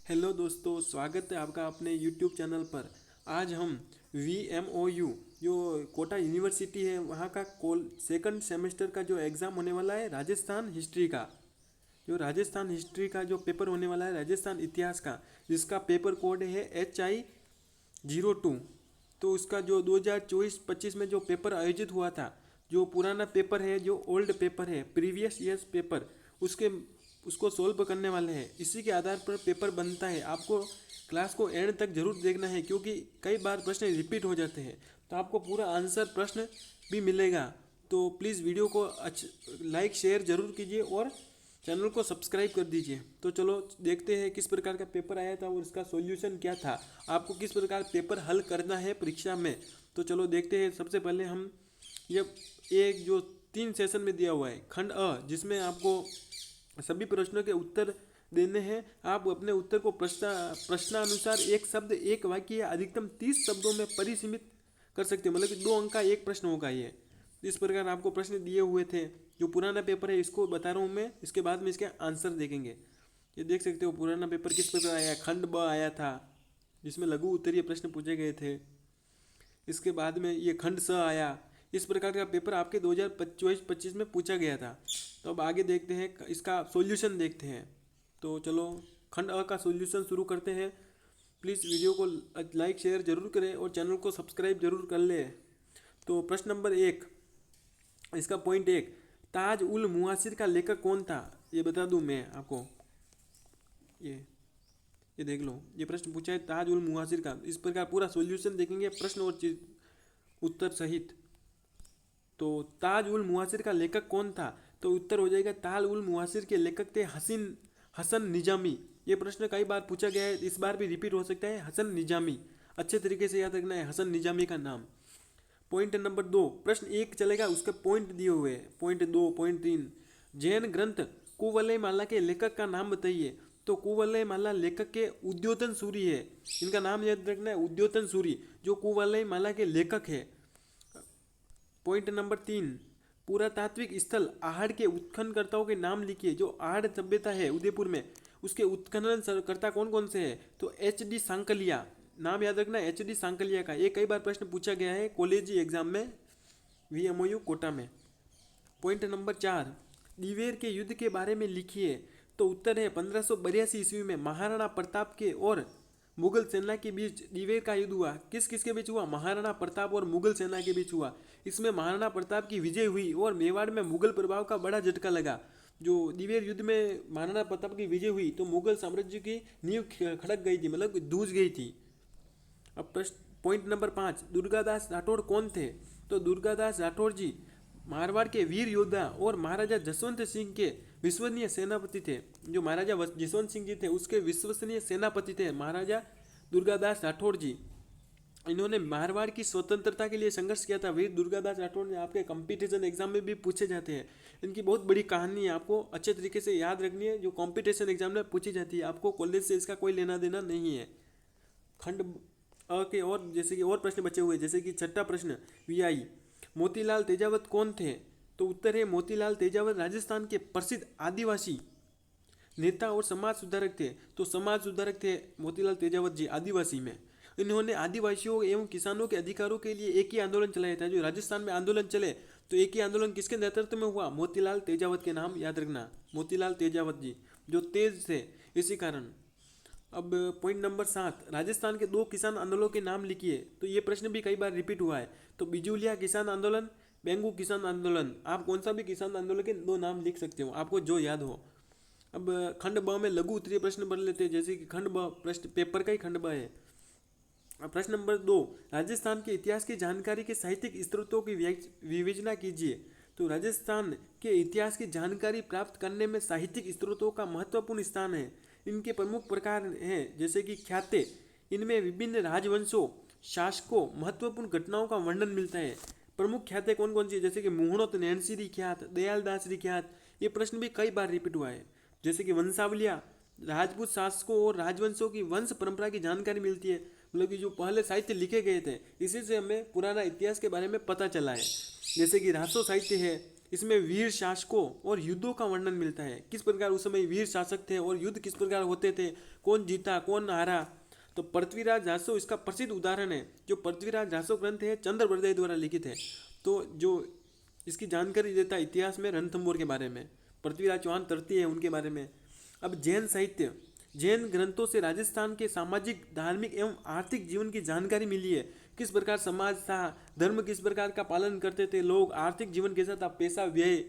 Hello दोस्तों, स्वागत है आपका अपने यूट्यूब चैनल पर। आज हम VMOU जो कोटा यूनिवर्सिटी है वहाँ का सेकंड सेमेस्टर का जो एग्ज़ाम होने वाला है, राजस्थान हिस्ट्री का, जो पेपर होने वाला है, राजस्थान इतिहास का, जिसका पेपर कोड है HI02। तो उसका जो 2024-25 में जो पेपर आयोजित हुआ था, जो पुराना पेपर है, जो ओल्ड पेपर है, प्रीवियस ईयर्स पेपर, उसके उसको सोल्व करने वाले हैं। इसी के आधार पर पेपर बनता है। आपको क्लास को एंड तक जरूर देखना है, क्योंकि कई बार प्रश्न रिपीट हो जाते हैं, तो आपको पूरा आंसर प्रश्न भी मिलेगा। तो प्लीज़ वीडियो को लाइक शेयर जरूर कीजिए और चैनल को सब्सक्राइब कर दीजिए। तो चलो देखते हैं किस प्रकार का पेपर आया था और इसका सॉल्यूशन क्या था, आपको किस प्रकार पेपर हल करना है परीक्षा में। तो चलो देखते हैं। सबसे पहले हम ये एक जो 3 सेशन में दिया हुआ है, खंड अ, जिसमें आपको सभी प्रश्नों के उत्तर देने हैं। आप अपने उत्तर को प्रश्नानुसार एक शब्द एक वाक्य या अधिकतम 30 शब्दों में परिसीमित कर सकते हो। मतलब कि 2 अंक का एक प्रश्न होगा ये। इस प्रकार आपको प्रश्न दिए हुए थे। जो पुराना पेपर है इसको बता रहा हूँ मैं, इसके बाद में इसके आंसर देखेंगे। ये देख सकते हो पुराना पेपर किस प्रकार आया। खंड ब आया था, जिसमें लघु उत्तरीय प्रश्न पूछे गए थे। इसके बाद में ये खंड स आया। इस प्रकार का पेपर आपके 2024-25 में पूछा गया था। तो अब आगे देखते हैं, इसका सॉल्यूशन देखते हैं। तो चलो खंड अ का सॉल्यूशन शुरू करते हैं। प्लीज़ वीडियो को लाइक शेयर जरूर करें और चैनल को सब्सक्राइब जरूर कर लें। तो प्रश्न नंबर 1, इसका पॉइंट 1, ताज उल मुआसिर का लेखक कौन था? ये बता दूं मैं आपको। ये ये देख लो, ये प्रश्न पूछा है ताज उल मुआसिर का। इस प्रकार पूरा सॉल्यूशन देखेंगे, प्रश्न और उत्तर सहित। तो ताज उल मुआसिर का लेखक कौन था? तो उत्तर हो जाएगा ताज उल मुआसिर के लेखक थे हसन निजामी। ये प्रश्न कई बार पूछा गया है, इस बार भी रिपीट हो सकता है। हसन निजामी, अच्छे तरीके से याद रखना है हसन निजामी का नाम। पॉइंट नंबर 2, प्रश्न 1 चलेगा, उसके पॉइंट दिए हुए हैं। पॉइंट 2, पॉइंट 3, जैन ग्रंथ कुवलय माला के लेखक का नाम बताइए। तो कुवलय माला लेखक के उद्योतन सूरी है। इनका नाम याद रखना है, उद्योतन सूरी, जो कुवलय माला के लेखक है। पॉइंट नंबर 3, पुरातात्विक स्थल आहड़ के उत्खननकर्ताओं के नाम लिखिए। जो आहड़ सभ्यता है उदयपुर में, उसके उत्खनन करता कौन कौन से हैं? तो HD सांकलिया, नाम याद रखना है HD सांकलिया का। ये कई बार प्रश्न पूछा गया है कॉलेज एग्जाम में, VMOU कोटा में। पॉइंट नंबर 4, दिवेर के युद्ध के बारे में लिखिए। तो उत्तर है 1582 ईस्वी में महाराणा प्रताप के और मुगल सेना के बीच दिवेर का युद्ध हुआ। किस किस के बीच हुआ? महाराणा प्रताप और मुगल सेना के बीच हुआ। इसमें महाराणा प्रताप की विजय हुई और मेवाड़ में मुगल प्रभाव का बड़ा झटका लगा। जो दिवेर युद्ध में महाराणा प्रताप की विजय हुई तो मुगल साम्राज्य की नींव खड़क गई थी, मतलब दूज गई थी। अब प्रश्न पॉइंट नंबर 5, दुर्गादास राठौड़ कौन थे? तो दुर्गादास राठौड़ जी मारवाड़ के वीर योद्धा और महाराजा जसवंत सिंह के विश्वसनीय सेनापति थे। जो महाराजा जसवंत सिंह जी थे उसके विश्वसनीय सेनापति थे महाराजा दुर्गादास राठौड़ जी। इन्होंने मारवाड़ की स्वतंत्रता के लिए संघर्ष किया था। वीर दुर्गादास राठौड़ ने आपके कंपटीशन एग्जाम में भी पूछे जाते हैं। इनकी बहुत बड़ी कहानी है, आपको अच्छे तरीके से याद रखनी है। जो कंपटीशन एग्जाम में पूछी जाती है, आपको कॉलेज से इसका कोई लेना देना नहीं है। खंड अ के और जैसे कि और प्रश्न बचे हुए, जैसे कि छठा प्रश्न VI, मोतीलाल तेजावत कौन थे? तो उत्तर है मोतीलाल तेजावत राजस्थान के प्रसिद्ध आदिवासी नेता और समाज सुधारक थे। तो समाज सुधारक थे मोतीलाल तेजावत जी आदिवासी में। इन्होंने आदिवासियों एवं किसानों के अधिकारों के लिए एक ही आंदोलन चलाया था। जो राजस्थान में आंदोलन चले तो एक ही आंदोलन किसके नेतृत्व में हुआ? मोतीलाल तेजावत के नाम याद रखना, मोतीलाल तेजावत जी, जो तेज थे इसी कारण। अब पॉइंट नंबर 7, राजस्थान के 2 किसान आंदोलनों के नाम लिखिए। तो ये प्रश्न भी कई बार रिपीट हुआ है। तो बिजुलिया किसान आंदोलन, बेंगू किसान आंदोलन। आप कौन सा भी किसान आंदोलन के 2 नाम लिख सकते हो, आपको जो याद हो। अब खंड ब में लघु उत्तरीय प्रश्न बन लेते हैं। जैसे कि खंड ब प्रश्न पेपर का ही खंड ब है। प्रश्न नंबर 2, राजस्थान के इतिहास की जानकारी के साहित्यिक स्रोतों की विवेचना कीजिए। तो राजस्थान के इतिहास की जानकारी प्राप्त करने में साहित्यिक स्रोतों का महत्वपूर्ण स्थान है। इनके प्रमुख प्रकार हैं जैसे कि ख्याते, इनमें विभिन्न राजवंशों, शासकों, महत्वपूर्ण घटनाओं का वर्णन मिलता है। प्रमुख ख्याते कौन कौन सी? जैसे कि मुहणोत नैनसिरी ख्यात, दयालदास ख्यात। ये प्रश्न भी कई बार रिपीट हुआ है। जैसे कि वंशावलियाँ, राजपूत शासकों और राजवंशों की वंश परंपरा की जानकारी मिलती है। मतलब कि जो पहले साहित्य लिखे गए थे, इसी से हमें पुराना इतिहास के बारे में पता चला है। जैसे कि रासो साहित्य है, इसमें वीर शासकों और युद्धों का वर्णन मिलता है, किस प्रकार उस समय वीर शासक थे और युद्ध किस प्रकार होते थे, कौन जीता कौन हारा। तो पृथ्वीराज रासो इसका प्रसिद्ध उदाहरण है। जो पृथ्वीराज रासो ग्रंथ है चंद्रवर्दय द्वारा लिखित है। तो जो इसकी जानकारी देता है इतिहास में रणथंभौर के बारे में, पृथ्वीराज चौहान तरती है उनके बारे में। अब जैन साहित्य, जैन ग्रंथों से राजस्थान के सामाजिक धार्मिक एवं आर्थिक जीवन की जानकारी मिली है, किस प्रकार समाज था, धर्म किस प्रकार का पालन करते थे लोग, आर्थिक जीवन कैसा था, पैसा व्यय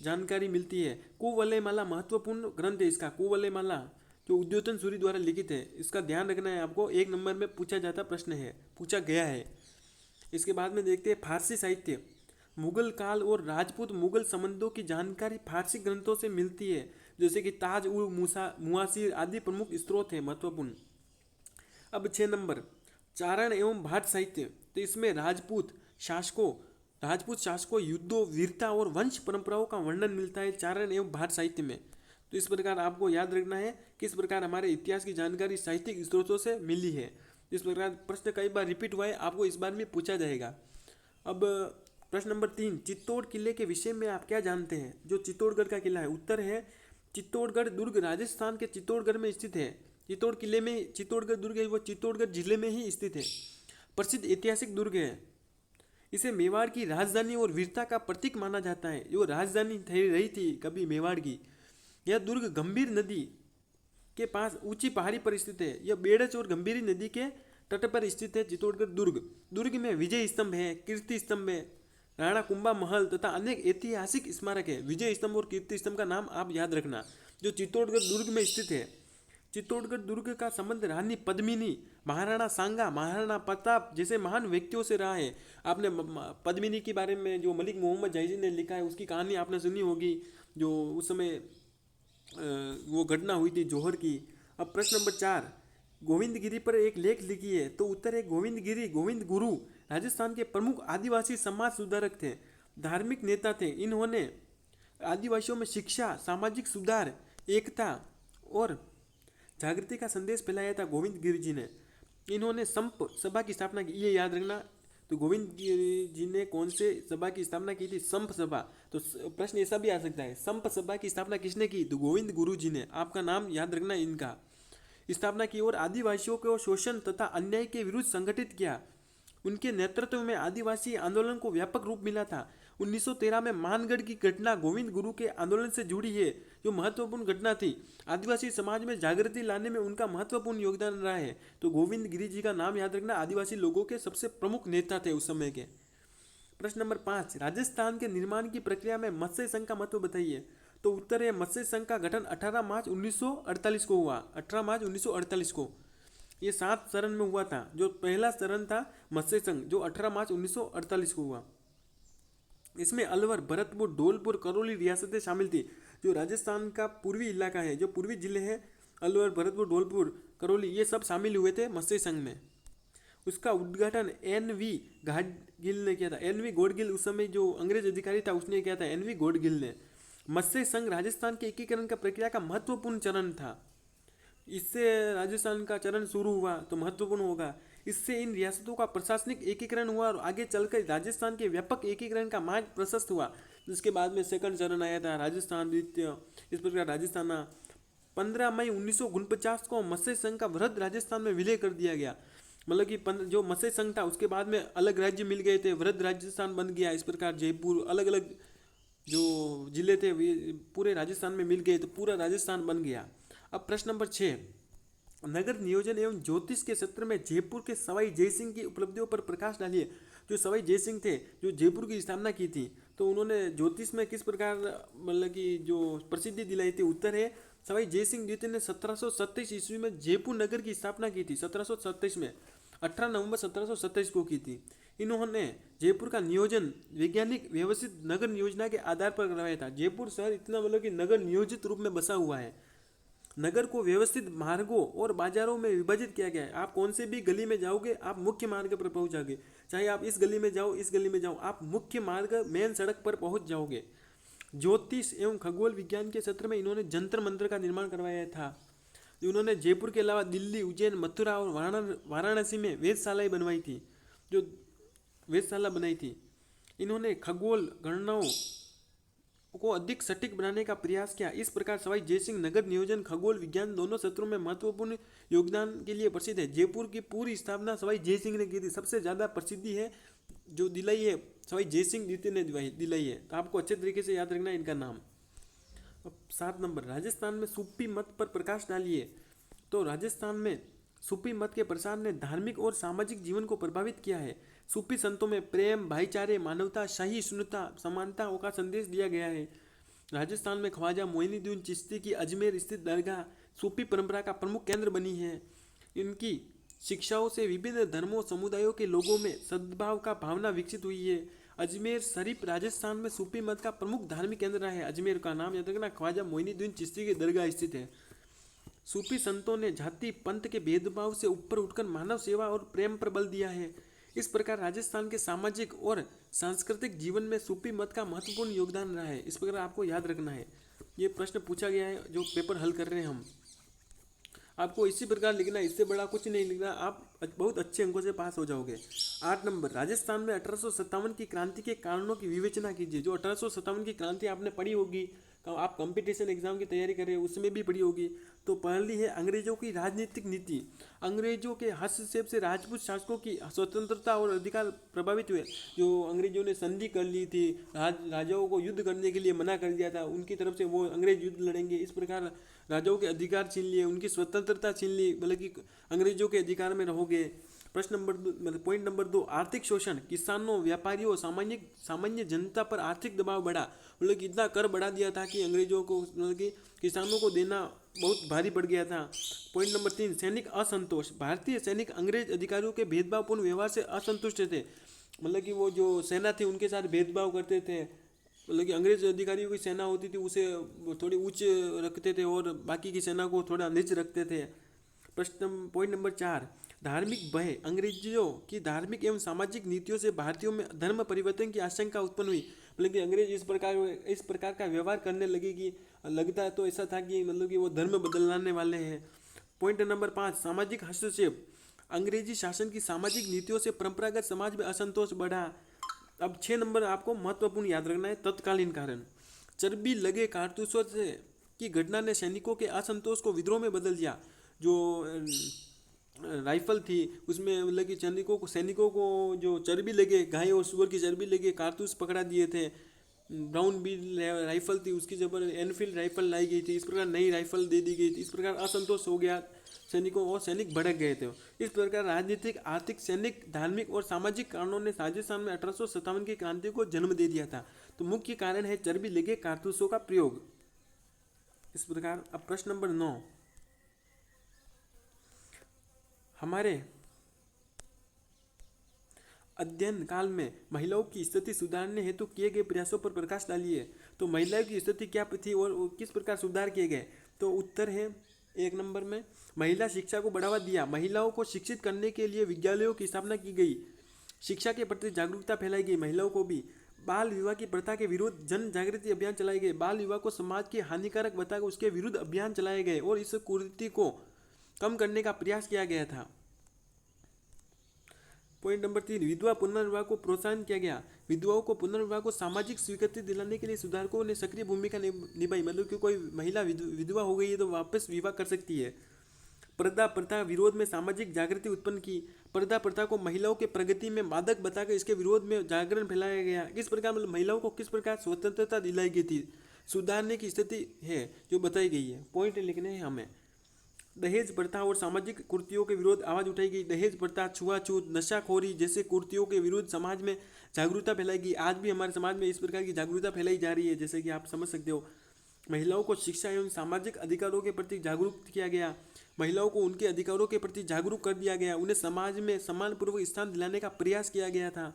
जानकारी मिलती है। कुवलयमाला महत्वपूर्ण ग्रंथ है इसका, कुवलयमाला जो उद्योतन सूरी द्वारा लिखित है, इसका ध्यान रखना है आपको, 1 नंबर में पूछा जाता प्रश्न है, पूछा गया है। इसके बाद में देखते हैं फारसी साहित्य। मुगल काल और राजपूत मुगल संबंधों की जानकारी फारसी ग्रंथों से मिलती है, जैसे कि ताज उल मुआसिर आदि प्रमुख स्रोत है महत्वपूर्ण। अब 6 नंबर चारण एवं भाट साहित्य। तो इसमें राजपूत शासकों युद्धों वीरता और वंश परंपराओं का वर्णन मिलता है चारण एवं भाट साहित्य में। तो इस प्रकार आपको याद रखना है किस प्रकार हमारे इतिहास की जानकारी साहित्यिक स्रोतों से मिली है। इस प्रकार प्रश्न कई बार रिपीट हुआ है, आपको इस बार में पूछा जाएगा। अब प्रश्न नंबर 3, चित्तौड़ किले के विषय में आप क्या जानते हैं। जो चित्तौड़गढ़ का किला है, उत्तर है चित्तौड़गढ़ दुर्ग राजस्थान के चित्तौड़गढ़ में स्थित है। चित्तौड़ किले में चित्तौड़गढ़ दुर्ग है वो चित्तौड़गढ़ जिले में ही स्थित है, प्रसिद्ध ऐतिहासिक दुर्ग है। इसे मेवाड़ की राजधानी और वीरता का प्रतीक माना जाता है। जो राजधानी रही थी कभी मेवाड़ की। यह दुर्ग गंभीर नदी के पास ऊंची पहाड़ी पर स्थित है। यह बेड़च और गंभीरी नदी के तट पर स्थित है चित्तौड़गढ़ दुर्ग। दुर्ग में विजय स्तंभ है, कीर्ति स्तंभ है, राणा कुंभा महल तथा अनेक ऐतिहासिक स्मारक है। विजय स्तंभ और कीर्ति स्तंभ का नाम आप याद रखना, जो चित्तौड़गढ़ दुर्ग में स्थित है। चित्तौड़गढ़ दुर्ग का संबंध रानी पद्मिनी, महाराणा सांगा, महाराणा प्रताप जैसे महान व्यक्तियों से रहा है। आपने पद्मिनी के बारे में जो मलिक मोहम्मद जायजी ने लिखा है उसकी कहानी आपने सुनी होगी, जो उस समय वो घटना हुई थी जौहर की। अब प्रश्न नंबर 4, गोविंदगिरी पर एक लेख लिखी है। तो उत्तर है गोविंदगिरी गोविंद गुरु राजस्थान के प्रमुख आदिवासी समाज सुधारक थे, धार्मिक नेता थे। इन्होंने आदिवासियों में शिक्षा, सामाजिक सुधार, एकता और जागृति का संदेश फैलाया था गोविंद गिरी जी ने। इन्होंने संप सभा की स्थापना की, ये याद रखना। तो गोविंद गिरी जी ने कौन से सभा की स्थापना की थी, संप सभा। तो प्रश्न ऐसा भी आ सकता है, संप सभा की स्थापना किसने की, तो गोविंद गुरु जी ने। आपका नाम याद रखना इनका। स्थापना की और आदिवासियों को शोषण तथा अन्याय के विरुद्ध संगठित किया। उनके नेतृत्व में आदिवासी आंदोलन को व्यापक रूप मिला था। 1913 में मानगढ़ की घटना गोविंद गुरु के आंदोलन से जुड़ी है, जो महत्वपूर्ण घटना थी। आदिवासी समाज में जागृति लाने में उनका महत्वपूर्ण योगदान रहा है। तो गोविंद गिरी जी का नाम याद रखना, आदिवासी लोगों के सबसे प्रमुख नेता थे उस समय के। प्रश्न नंबर 5, राजस्थान के निर्माण की प्रक्रिया में मत्स्य संघ का महत्व बताइए। तो उत्तर है मत्स्य संघ का गठन 18 मार्च 1948 को हुआ। 18 मार्च 1948 को ये 7 चरण में हुआ था। जो पहला चरण था मत्स्य संघ, जो 18 मार्च 1948 को हुआ। इसमें अलवर, भरतपुर, धौलपुर, करौली रियासतें शामिल थी। जो राजस्थान का पूर्वी इलाका है, जो पूर्वी जिले हैं, अलवर, भरतपुर, धौलपुर, करौली, ये सब शामिल हुए थे मत्स्य संघ में। उसका उद्घाटन एन.वी. गॉडगिल ने किया था। एन.वी. गॉडगिल उस समय जो अंग्रेज अधिकारी था उसने किया था, एन.वी. गॉडगिल ने। मत्स्य संघ राजस्थान के एकीकरण का प्रक्रिया का महत्वपूर्ण चरण था। इससे राजस्थान का चरण शुरू हुआ तो महत्वपूर्ण होगा। इससे इन रियासतों का प्रशासनिक एकीकरण हुआ और आगे चलकर राजस्थान के व्यापक एकीकरण का मार्ग प्रशस्त हुआ। जिसके बाद में सेकंड चरण आया था राजस्थान द्वितीय, इस प्रकार राजस्थान। 15 मई 1949 को मत्स्य संघ का वृहद राजस्थान में विलय कर दिया गया। मतलब कि जो मत्स्य संघ था उसके बाद में अलग राज्य मिल गए थे, वृहद राजस्थान बन गया। इस प्रकार जयपुर, अलग अलग जो जिले थे पूरे राजस्थान में मिल गए तो पूरा राजस्थान बन गया। अब प्रश्न नंबर 6, नगर नियोजन एवं ज्योतिष के क्षेत्र में जयपुर के सवाई जयसिंह की उपलब्धियों पर प्रकाश डालिए। जो सवाई जयसिंह थे, जो जयपुर की स्थापना की थी, तो उन्होंने ज्योतिष में किस प्रकार मतलब कि जो प्रसिद्धि दिलाई थी। उत्तर है सवाई जयसिंह द्वितीय ने 1727 ईस्वी में जयपुर नगर की स्थापना की थी। 1727 में 18 नवंबर 1727 को की थी। इन्होंने जयपुर का नियोजन वैज्ञानिक व्यवस्थित नगर नियोजना के आधार पर करवाया था। जयपुर शहर इतना मतलब कि नगर नियोजित रूप में बसा हुआ है। नगर को व्यवस्थित मार्गों और बाजारों में विभाजित किया गया है। आप कौन से भी गली में जाओगे आप मुख्य मार्ग पर पहुंच जाओगे, चाहे आप इस गली में जाओ इस गली में जाओ, आप मुख्य मार्ग मेन सड़क पर पहुंच जाओगे। ज्योतिष एवं खगोल विज्ञान के क्षेत्र में इन्होंने जंतर मंत्र का निर्माण करवाया था। उन्होंने जयपुर के अलावा दिल्ली, उज्जैन, मथुरा और वाराणसी में वेधशालाएं बनवाई थी, जो वेधशाला बनाई थी। इन्होंने खगोल गणनाओं को अधिक सटीक बनाने का प्रयास किया। इस प्रकार सवाई जयसिंह नगर नियोजन, खगोल विज्ञान दोनों क्षेत्रों में महत्वपूर्ण योगदान के लिए प्रसिद्ध है। जयपुर की पूरी स्थापना सवाई जयसिंह ने की थी। सबसे ज़्यादा प्रसिद्धि है जो दिलाई है सवाई जयसिंह द्वितीय ने दिलाई है। तो आपको अच्छे तरीके से याद रखना है इनका नाम। अब 7 नंबर, राजस्थान में सूफी मत पर प्रकाश डालिए। तो राजस्थान में सूफी मत के प्रसार ने धार्मिक और सामाजिक जीवन को प्रभावित किया है। सूफी संतों में प्रेम, भाईचारे, मानवता, सहिष्णुता, समानता का संदेश दिया गया है। राजस्थान में ख्वाजा मोइनुद्दीन चिश्ती की अजमेर स्थित दरगाह सूफी परंपरा का प्रमुख केंद्र बनी है। इनकी शिक्षाओं से विभिन्न धर्मों समुदायों के लोगों में सद्भाव का भावना विकसित हुई है। अजमेर शरीफ राजस्थान में सूफी मत का प्रमुख धार्मिक केंद्र रहा है। अजमेर का नाम याद रखना, ख्वाजा मोइनुद्दीन चिश्ती की दरगाह स्थित है। सूफी संतों ने जाति पंथ के भेदभाव से ऊपर उठकर मानव सेवा और प्रेम पर बल दिया है। इस प्रकार राजस्थान के सामाजिक और सांस्कृतिक जीवन में सूफी मत का महत्वपूर्ण योगदान रहा है। इस प्रकार आपको याद रखना है। ये प्रश्न पूछा गया है जो पेपर हल कर रहे हैं हम। आपको इसी प्रकार लिखना है, इससे बड़ा कुछ नहीं लिखना। आप बहुत अच्छे अंकों से पास हो जाओगे। 8 नंबर, राजस्थान में 1857 की क्रांति के कारणों की विवेचना कीजिए। जो 1857 की क्रांति आपने पढ़ी होगी, आप कंपटीशन एग्जाम की तैयारी कर रहे हैं उसमें भी पढ़ी होगी। तो पहली है अंग्रेजों की राजनीतिक नीति। अंग्रेजों के हस्तक्षेप से राजपूत शासकों की स्वतंत्रता और अधिकार प्रभावित हुए। जो अंग्रेजों ने संधि कर ली थी, राजाओं को युद्ध करने के लिए मना कर दिया था, उनकी तरफ से वो अंग्रेज युद्ध लड़ेंगे, इस प्रकार राजाओं के अधिकार छीन लिए, उनकी स्वतंत्रता छीन ली, मतलब कि अंग्रेजों के अधिकार में रहोगे। प्रश्न नंबर मतलब पॉइंट नंबर 2, आर्थिक शोषण। किसानों, व्यापारियों, सामान्य जनता पर आर्थिक दबाव बढ़ा। मतलब कि इतना कर बढ़ा दिया था कि अंग्रेजों को, मतलब कि किसानों को देना बहुत भारी पड़ गया था। पॉइंट नंबर 3, सैनिक असंतोष। भारतीय सैनिक अंग्रेज अधिकारियों के भेदभावपूर्ण व्यवहार से असंतुष्ट थे। मतलब कि वो जो सेना थी उनके साथ भेदभाव करते थे। मतलब कि अंग्रेज अधिकारियों की सेना होती थी उसे थोड़ी उच्च रखते थे और बाकी की सेना को थोड़ा नीच रखते थे। प्रश्न पॉइंट नंबर 4, धार्मिक भय। अंग्रेजों की धार्मिक एवं सामाजिक नीतियों से भारतीयों में धर्म परिवर्तन की आशंका उत्पन्न हुई। मतलब कि अंग्रेज इस प्रकार का व्यवहार करने लगे कि लगता तो ऐसा था कि मतलब कि वो धर्म बदलने वाले हैं। पॉइंट नंबर 5, सामाजिक हस्तक्षेप। अंग्रेजी शासन की सामाजिक नीतियों से परंपरागत समाज में असंतोष बढ़ा। अब 6 नंबर आपको महत्वपूर्ण याद रखना है, तत्कालीन कारण। चर्बी लगे कारतूसों से की घटना ने सैनिकों के असंतोष को विद्रोह में बदल दिया। जो राइफल थी उसमें मतलब कि सैनिकों को जो चर्बी लगे, गाय और सुअर की चर्बी लगे कारतूस पकड़ा दिए थे। ब्राउन बील राइफल थी, उसकी जगह एनफील्ड राइफल लाई गई थी। इस प्रकार नई राइफल दे दी गई थी। इस प्रकार असंतोष हो गया सैनिकों और सैनिक भड़क गए थे। इस प्रकार राजनीतिक, आर्थिक, सैनिक, धार्मिक और सामाजिक कारणों ने राजस्थान में 1857 की क्रांति को जन्म दे दिया था। तो मुख्य कारण है चर्बी लगे कारतूसों का प्रयोग। इस प्रकार अब प्रश्न नंबर 9, हमारे अध्ययन काल में महिलाओं की स्थिति सुधारने हेतु किए गए प्रयासों पर प्रकाश डालिए। तो महिलाओं की स्थिति क्या थी और किस प्रकार सुधार किए गए। तो उत्तर है 1 नंबर में, महिला शिक्षा को बढ़ावा दिया। महिलाओं को शिक्षित करने के लिए विद्यालयों की स्थापना की गई। शिक्षा के प्रति जागरूकता फैलाई गई महिलाओं को भी। बाल विवाह की प्रथा के विरुद्ध जन जागृति अभियान चलाए गए। बाल विवाह को समाज के हानिकारक बताकर उसके विरुद्ध अभियान चलाए गए और इस कुरीति को कम करने का प्रयास किया गया था। पॉइंट नंबर 3, विधवा पुनर्विवाह को प्रोत्साहन किया गया। विधवाओं को पुनर्विवाह को सामाजिक स्वीकृति दिलाने के लिए सुधारकों ने सक्रिय भूमिका निभाई। मतलब कि कोई महिला विधवा हो गई है तो वापस विवाह कर सकती है। पर्दा प्रथा विरोध में सामाजिक जागृति उत्पन्न की। पर्दा प्रथा को महिलाओं के प्रगति में बाधक बताकर इसके विरोध में जागरण फैलाया गया। इस प्रकार मतलब महिलाओं को किस प्रकार स्वतंत्रता दिलाई गई थी, सुधारने की स्थिति है जो बताई गई है। पॉइंट लिखने हैं हमें। दहेज प्रथा और सामाजिक कुरीतियों के विरुद्ध आवाज उठाई गई। दहेज प्रथा, छुआछूत, नशाखोरी जैसे कुरीतियों के विरुद्ध समाज में जागरूकता फैलाई गई। आज भी हमारे समाज में इस प्रकार की जागरूकता फैलाई जा रही है, जैसे कि आप समझ सकते हो। महिलाओं को शिक्षा एवं सामाजिक अधिकारों के प्रति जागरूक किया गया। महिलाओं को उनके अधिकारों के प्रति जागरूक कर दिया गया। उन्हें समाज में सम्मानपूर्वक स्थान दिलाने का प्रयास किया गया था।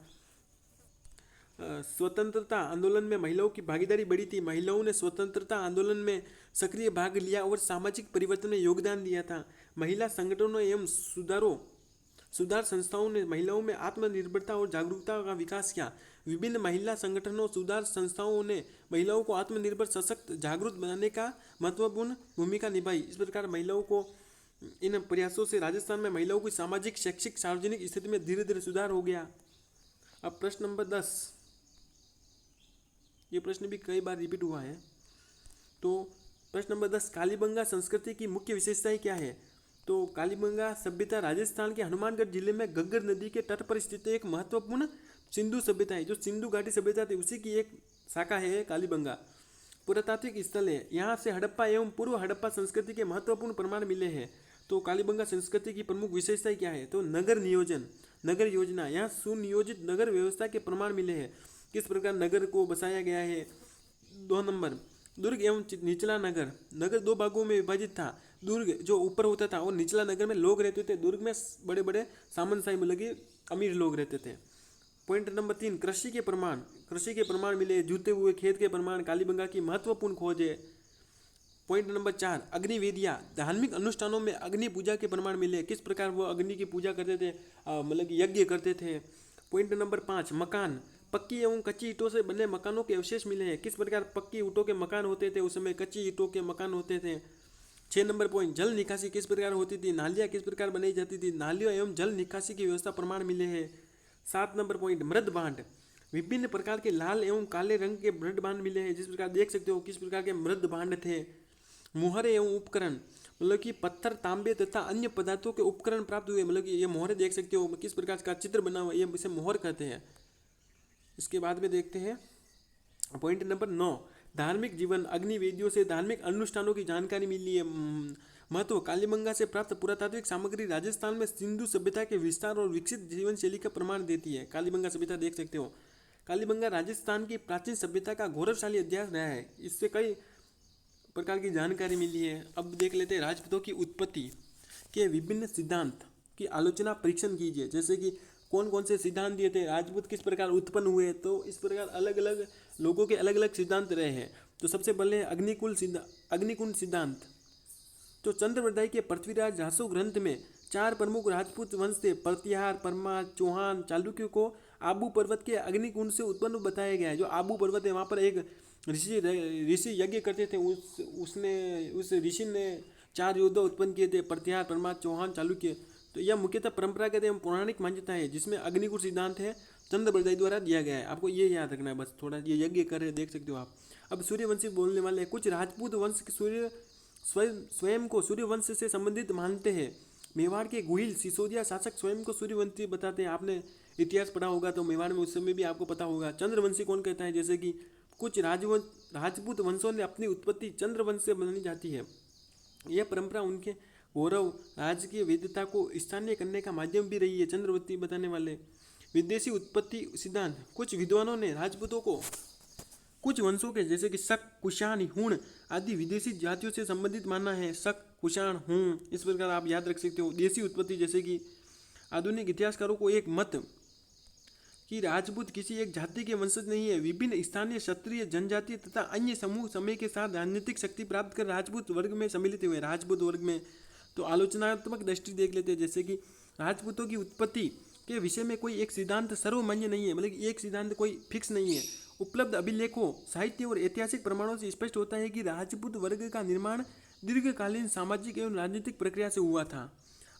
स्वतंत्रता आंदोलन में महिलाओं की भागीदारी बढ़ी थी। महिलाओं ने स्वतंत्रता आंदोलन में सक्रिय भाग लिया और सामाजिक परिवर्तन में योगदान दिया था। महिला संगठनों एवं सुधार संस्थाओं ने महिलाओं में आत्मनिर्भरता और जागरूकता का विकास किया। विभिन्न महिला संगठनों, सुधार संस्थाओं ने महिलाओं को आत्मनिर्भर, सशक्त, जागरूक बनाने का महत्वपूर्ण भूमिका निभाई। इस प्रकार महिलाओं को इन प्रयासों से राजस्थान में महिलाओं की सामाजिक, शैक्षिक, सार्वजनिक स्थिति में धीरे धीरे सुधार हो गया। अब प्रश्न नंबर 10, ये प्रश्न भी कई बार रिपीट हुआ है। तो प्रश्न नंबर 10, कालीबंगा संस्कृति की मुख्य विशेषताएं क्या है? तो कालीबंगा सभ्यता राजस्थान के हनुमानगढ़ जिले में गग्गर नदी के तट पर स्थित एक महत्वपूर्ण सिंधु सभ्यता है। जो सिंधु घाटी सभ्यता थी उसी की एक शाखा है कालीबंगा। पुरातात्विक स्थल है, यहाँ से हड़प्पा एवं पूर्व हड़प्पा संस्कृति के महत्वपूर्ण प्रमाण मिले हैं। तो कालीबंगा संस्कृति की प्रमुख विशेषताएं क्या है? तो नगर नियोजन, नगर योजना, यहाँ सुनियोजित नगर व्यवस्था के प्रमाण मिले हैं। किस प्रकार नगर को बसाया गया है। 2 नंबर, दुर्ग एवं निचला नगर, नगर 2 भागों में विभाजित था। दुर्ग जो ऊपर होता था और निचला नगर में लोग रहते थे। दुर्ग में बड़े बड़े सामंतशाही मतलब कि अमीर लोग रहते थे। पॉइंट नंबर 3, कृषि के प्रमाण, कृषि के प्रमाण मिले। जूते हुए खेत के प्रमाण कालीबंगा की महत्वपूर्ण खोज है। पॉइंट नंबर 4, अग्निवेदियाँ, धार्मिक अनुष्ठानों में अग्नि पूजा के प्रमाण मिले। किस प्रकार वो अग्नि की पूजा करते थे, मतलब कि यज्ञ करते थे। पॉइंट नंबर 5, मकान, पक्की एवं कच्ची ईंटों से बने मकानों के अवशेष मिले हैं। किस प्रकार पक्की ईंटों के मकान होते थे उस समय, कच्ची ईंटों के मकान होते थे। 6 नंबर पॉइंट, जल निकासी किस प्रकार होती थी, नालियाँ किस प्रकार बनाई जाती थी, नालियों एवं जल निकासी की व्यवस्था प्रमाण मिले हैं। 7 नंबर पॉइंट, मृद बांध, विभिन्न प्रकार के लाल एवं काले रंग के मृद बांध मिले हैं। जिस प्रकार देख सकते हो किस प्रकार के मृद बांध थे। मोहरे एवं उपकरण, मतलब कि पत्थर, तांबे तथा अन्य पदार्थों के उपकरण प्राप्त हुए। मतलब कि ये मोहरे देख सकते हो किस प्रकार का चित्र बना हुआ, ये इसे मोहर कहते हैं। इसके बाद में देखते हैं पॉइंट नंबर 9, धार्मिक जीवन, अग्निवेदियों से धार्मिक अनुष्ठानों की जानकारी मिली है। महत्व, कालीबंगा से प्राप्त पुरातात्विक सामग्री राजस्थान में सिंधु सभ्यता के विस्तार और विकसित जीवन शैली का प्रमाण देती है। कालीबंगा सभ्यता देख सकते हो। कालीबंगा राजस्थान की प्राचीन सभ्यता का गौरवशाली इतिहास रहा है। इससे कई प्रकार की जानकारी मिली है। अब देख लेते हैं राजपूतों की उत्पत्ति के विभिन्न सिद्धांत की आलोचना परीक्षण कीजिए। जैसे कि कौन कौन से सिद्धांत दिए थे, राजपूत किस प्रकार उत्पन्न हुए, तो इस प्रकार अलग अलग लोगों के अलग अलग सिद्धांत रहे हैं। तो सबसे पहले अग्निकुंड सिद्धांत। तो चंद्रवरदाई के पृथ्वीराज झासु ग्रंथ में 4 प्रमुख राजपूत वंश थे, प्रतिहार, परमार, चौहान, चालुक्य को आबू पर्वत के अग्निकुंड से उत्पन्न बताया गया है। जो आबू पर्वत है वहाँ पर एक ऋषि यज्ञ करते थे। उस ऋषि ने 4 योद्धा उत्पन्न किए थे, प्रतिहार, परमार, चौहान, चालुक्य। तो यह मुख्यतः परंपरागत एवं पौराणिक मान्यता है जिसमें अग्निकुंड सिद्धांत है चंद्रवरदाई द्वारा दिया गया है। आपको ये याद रखना है बस, थोड़ा ये यज्ञ कर रहे देख सकते हो आप। अब सूर्यवंशी बोलने वाले कुछ राजपूत वंश स्वयं को सूर्यवंश से संबंधित मानते हैं। मेवाड़ के गुहिल सिसोदिया शासक स्वयं को सूर्यवंशी बताते हैं। आपने इतिहास पढ़ा होगा तो मेवाड़ में उस समय भी आपको पता होगा। चंद्रवंशी कौन कहता है, जैसे कि कुछ राजपूत वंशों ने अपनी उत्पत्ति चंद्रवंश से मानी जाती है। यह परंपरा उनके गौरव, राजकीय वेदता को स्थानीय करने का माध्यम भी रही है। चंद्रवंशी बताने वाले विदेशी उत्पत्ति सिद्धांत, कुछ विद्वानों ने राजपूतों को कुछ वंशों के जैसे कि शक, कुषाण, हूण आदि विदेशी जातियों से संबंधित माना है। शक, कुषाण, हूण इस प्रकार आप याद रख सकते हो। देशी उत्पत्ति, जैसे कि आधुनिक इतिहासकारों को एक मत कि राजपूत किसी एक जाति के वंशज नहीं है। विभिन्न स्थानीय क्षत्रिय, जनजाति तथा अन्य समूह समय के साथ राजनीतिक शक्ति प्राप्त कर राजपूत वर्ग में सम्मिलित हुए। राजपूत वर्ग में तो आलोचनात्मक दृष्टि देख लेते हैं। जैसे कि राजपूतों की उत्पत्ति के विषय में कोई एक सिद्धांत सर्वमान्य नहीं है, मतलब एक सिद्धांत कोई फिक्स नहीं है। उपलब्ध अभिलेखों, साहित्य और ऐतिहासिक प्रमाणों से स्पष्ट होता है कि राजपूत वर्ग का निर्माण दीर्घकालीन सामाजिक एवं राजनीतिक प्रक्रिया से हुआ था।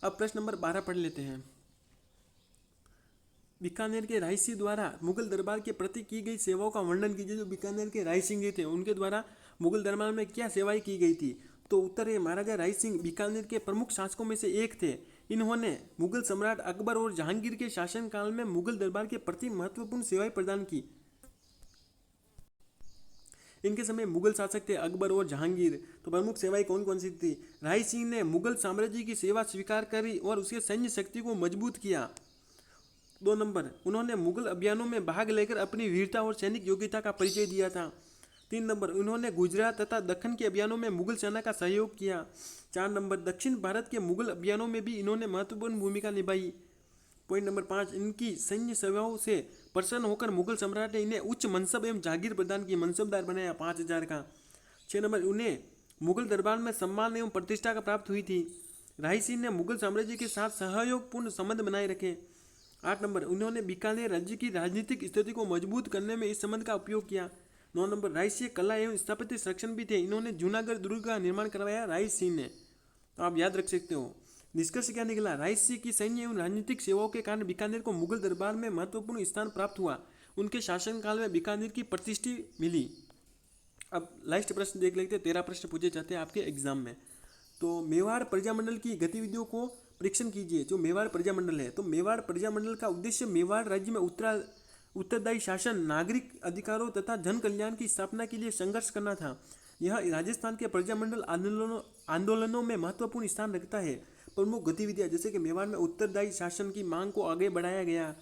अब प्रश्न नंबर 12 पढ़ लेते हैं। बीकानेर के राय सिंह द्वारा मुगल दरबार के प्रति की गई सेवाओं का वर्णन कीजिए। जो बीकानेर के राय सिंह जी थे उनके द्वारा मुगल दरबार में क्या सेवाएं की गई थी। तो उत्तर है, महाराजा राय सिंह बीकानेर के प्रमुख शासकों में से एक थे। इन्होंने मुगल सम्राट अकबर और जहांगीर के शासनकाल में मुगल दरबार के प्रति महत्वपूर्ण सेवाएं प्रदान की। इनके समय मुगल शासक थे अकबर और जहांगीर। तो प्रमुख सेवाएं कौन कौन सी थी। राय सिंह ने मुगल साम्राज्य की सेवा स्वीकार करी और उसके सैन्य शक्ति को मजबूत किया। 2 नंबर, उन्होंने मुगल अभियानों में भाग लेकर अपनी वीरता और सैनिक योग्यता का परिचय दिया था। 3 नंबर, उन्होंने गुजरात तथा दक्कन के अभियानों में मुगल सेना का सहयोग किया। 4 नंबर, दक्षिण भारत के मुगल अभियानों में भी इन्होंने महत्वपूर्ण भूमिका निभाई। पॉइंट नंबर 5, इनकी सैन्य सेवाओं से प्रसन्न होकर मुगल सम्राट ने इन्हें उच्च मनसब एवं जागीर प्रदान की, मनसबदार बनाया 5000 का। 6 नंबर, उन्हें मुगल दरबार में सम्मान एवं प्रतिष्ठा का प्राप्त हुई थी। राय सिंह ने मुगल साम्राज्य के साथ सहयोगपूर्ण संबंध बनाए रखे। 8 नंबर, उन्होंने बीकानेर राज्य की राजनीतिक स्थिति को मजबूत करने में इस संबंध का उपयोग किया। 9 नंबर, राय सिंह कला एवं स्थापत्य संरक्षण भी थे। इन्होंने जूनागढ़ दुर्ग का निर्माण करवाया राय सिंह ने। तो आप याद रख सकते हो। निष्कर्ष क्या निकला, राय सिंह की सैन्य एवं राजनीतिक सेवाओं के कारण बीकानेर को मुगल दरबार में महत्वपूर्ण स्थान प्राप्त हुआ उनके शासनकाल में बीकानेर की प्रतिष्ठा मिली। अब लास्ट प्रश्न देख लेते हैं, 13 प्रश्न पूछे जाते हैं आपके एग्जाम में। तो मेवाड़ प्रजामंडल की गतिविधियों को परीक्षण कीजिए। जो मेवाड़ प्रजामंडल है, तो मेवाड़ प्रजामंडल का उद्देश्य मेवाड़ राज्य में उत्तरदायी शासन, नागरिक अधिकारों तथा जन कल्याण की स्थापना के लिए संघर्ष करना था। यह राजस्थान के प्रजामंडल आंदोलनों में महत्वपूर्ण स्थान रखता है। प्रमुख गतिविधियां जैसे कि मेवाड़ में उत्तरदायी शासन की मांग को आगे बढ़ाया गया,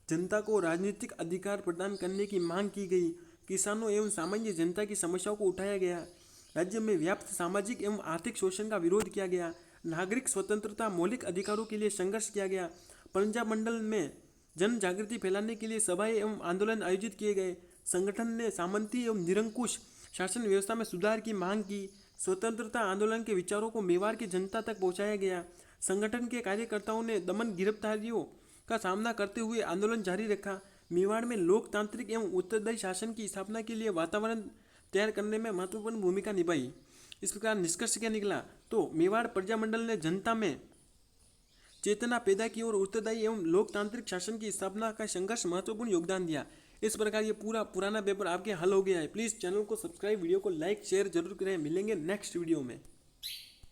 जनता को राजनीतिक अधिकार प्रदान करने की मांग की गई, किसानों एवं सामान्य जनता की समस्याओं को उठाया गया, राज्य में व्याप्त सामाजिक एवं आर्थिक शोषण का विरोध किया गया, नागरिक स्वतंत्रता मौलिक अधिकारों के लिए संघर्ष किया गया, प्रजामंडल में जन जागृति फैलाने के लिए सभाएं एवं आंदोलन आयोजित किए गए, संगठन ने सामंती एवं निरंकुश शासन व्यवस्था में सुधार की मांग की, स्वतंत्रता आंदोलन के विचारों को मेवाड़ की जनता तक पहुंचाया गया, संगठन के कार्यकर्ताओं ने दमन गिरफ्तारियों का सामना करते हुए आंदोलन जारी रखा, मेवाड़ में लोकतांत्रिक एवं उत्तरदायी शासन की स्थापना के लिए वातावरण तैयार करने में महत्वपूर्ण भूमिका निभाई। इस प्रकार निष्कर्ष क्या निकला, तो मेवाड़ प्रजामंडल ने जनता में चेतना पैदा की और उत्तरदायी एवं लोकतांत्रिक शासन की स्थापना का संघर्ष महत्वपूर्ण योगदान दिया। इस प्रकार ये पूरा पुराना पेपर आपके हल हो गया है। प्लीज़ चैनल को सब्सक्राइब, वीडियो को लाइक शेयर जरूर करें। मिलेंगे नेक्स्ट वीडियो में।